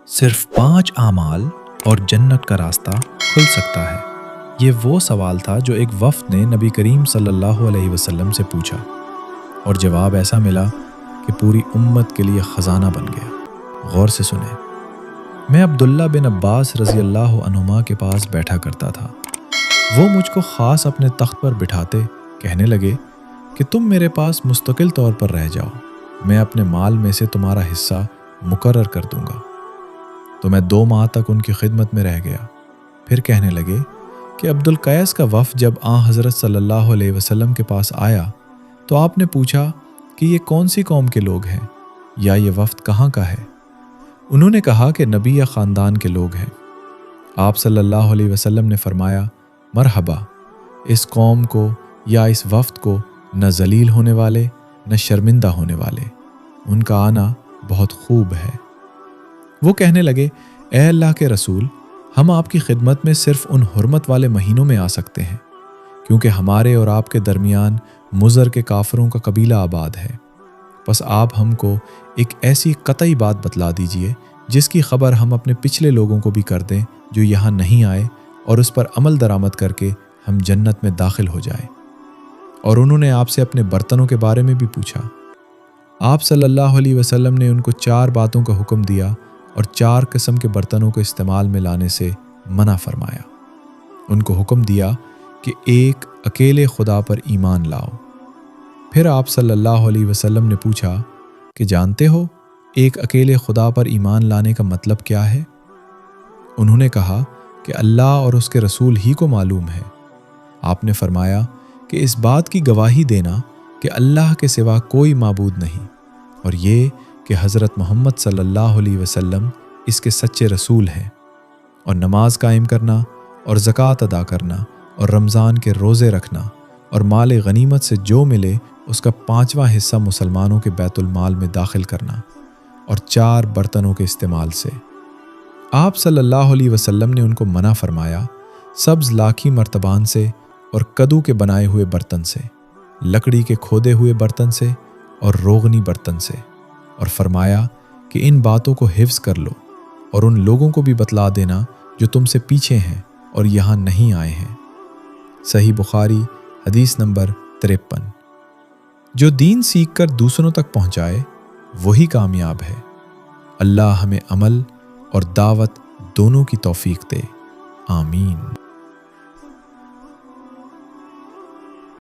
صرف 5 اعمال اور جنت کا راستہ کھل سکتا ہے۔ یہ وہ سوال تھا جو ایک وفد نے نبی کریم صلی اللہ علیہ وسلم سے پوچھا، اور جواب ایسا ملا کہ پوری امت کے لیے خزانہ بن گیا۔ غور سے سنیں۔ میں عبداللہ بن عباس رضی اللہ عنہما کے پاس بیٹھا کرتا تھا۔ وہ مجھ کو خاص اپنے تخت پر بٹھاتے کہنے لگے کہ تم میرے پاس مستقل طور پر رہ جاؤ، میں اپنے مال میں سے تمہارا حصہ مقرر کر دوں گا۔ تو میں 2 ماہ تک ان کی خدمت میں رہ گیا۔ پھر کہنے لگے کہ عبدالقیس کا وفد جب حضرت صلی اللہ علیہ وسلم کے پاس آیا تو آپ نے پوچھا کہ یہ کون سی قوم کے لوگ ہیں یا یہ وفد کہاں کا ہے؟ انہوں نے کہا کہ نبی یا خاندان کے لوگ ہیں۔ آپ صلی اللہ علیہ وسلم نے فرمایا، مرحبا، اس قوم کو یا اس وفد کو نہ ذلیل ہونے والے نہ شرمندہ ہونے والے، ان کا آنا بہت خوب ہے۔ وہ کہنے لگے، اے اللہ کے رسول، ہم آپ کی خدمت میں صرف ان حرمت والے مہینوں میں آ سکتے ہیں، کیونکہ ہمارے اور آپ کے درمیان مضر کے کافروں کا قبیلہ آباد ہے۔ بس آپ ہم کو ایک ایسی قطعی بات بتلا دیجئے جس کی خبر ہم اپنے پچھلے لوگوں کو بھی کر دیں جو یہاں نہیں آئے، اور اس پر عمل درآمد کر کے ہم جنت میں داخل ہو جائیں۔ اور انہوں نے آپ سے اپنے برتنوں کے بارے میں بھی پوچھا۔ آپ صلی اللہ علیہ وسلم نے ان کو 4 باتوں کا حکم دیا اور 4 قسم کے برتنوں کو استعمال میں لانے سے منع فرمایا۔ ان کو حکم دیا کہ ایک اکیلے خدا پر ایمان لاؤ۔ پھر آپ صلی اللہ علیہ وسلم نے پوچھا کہ جانتے ہو ایک اکیلے خدا پر ایمان لانے کا مطلب کیا ہے؟ انہوں نے کہا کہ اللہ اور اس کے رسول ہی کو معلوم ہے۔ آپ نے فرمایا کہ اس بات کی گواہی دینا کہ اللہ کے سوا کوئی معبود نہیں، اور یہ کہ حضرت محمد صلی اللہ علیہ وسلم اس کے سچے رسول ہیں، اور نماز قائم کرنا اور زکوٰۃ ادا کرنا اور رمضان کے روزے رکھنا اور مال غنیمت سے جو ملے اس کا 5واں حصہ مسلمانوں کے بیت المال میں داخل کرنا، اور 4 برتنوں کے استعمال سے۔ آپ صلی اللہ علیہ وسلم نے ان کو منع فرمایا سبز لاکھی مرتبان سے اور کدو کے بنائے ہوئے برتن سے، لکڑی کے کھودے ہوئے برتن سے اور روغنی برتن سے، اور فرمایا کہ ان باتوں کو حفظ کر لو اور ان لوگوں کو بھی بتلا دینا جو تم سے پیچھے ہیں اور یہاں نہیں آئے ہیں۔ صحیح بخاری حدیث نمبر 53۔ جو دین سیکھ کر دوسروں تک پہنچائے وہی کامیاب ہے۔ اللہ ہمیں عمل اور دعوت دونوں کی توفیق دے، آمین۔